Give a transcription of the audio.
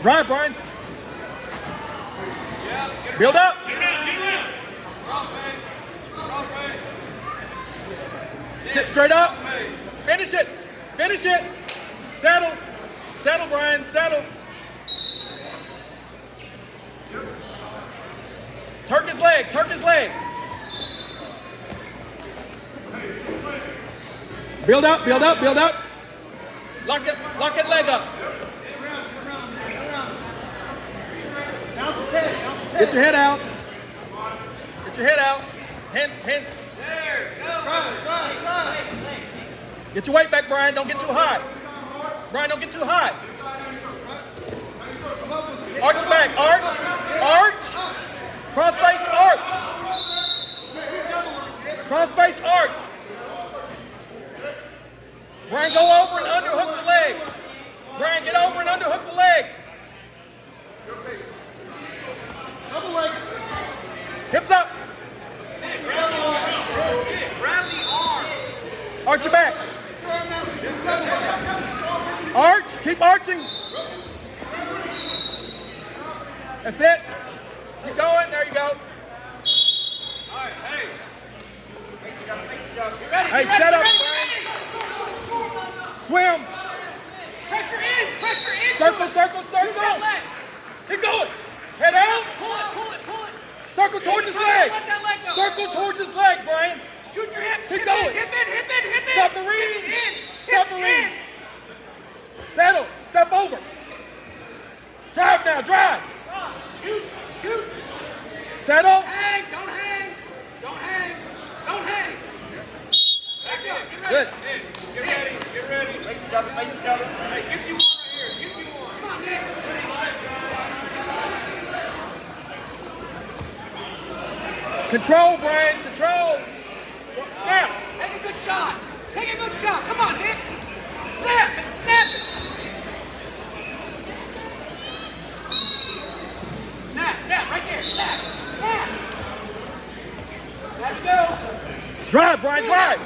Drive, Brian. Build up. Sit straight up. Finish it. Finish it. Settle. Settle, Brian. Settle. Turk his leg. Turk his leg. Build up. Build up. Build up. Lock that leg up. Get your head out. Get your head out. Hand. There, go. Get your weight back, Brian. Don't get too high. Brian, don't get too high. Arch your back. Arch. Arch. Cross face. Arch. Cross face. Arch. Brian, go over and underhook the leg. Brian, get over and underhook the leg. Double leg. Hips up. Arch your back. Arch. Keep arching. That's it. Keep going. There you go. All right, hey. Hey, set up, Brian. Swim. Pressure in. Circle, circle, circle. Keep going. Head out. Pull it. Circle towards his leg. Let that leg go. Circle towards his leg, Brian. Scoot your hips. Keep going. Hip in. Submarine. Hips in. Submarine. Settle. Step over. Drive now. Drive. Scoot. Settle. Hang. Don't hang. Back up. Good. Get ready. Make each other. Hey, get you one right here. Come on, Nick. Control, Brian. Control. Snap. Take a good shot. Come on, Nick. Snap it. Snap. Right there. Snap. There we go. Drive, Brian. Drive.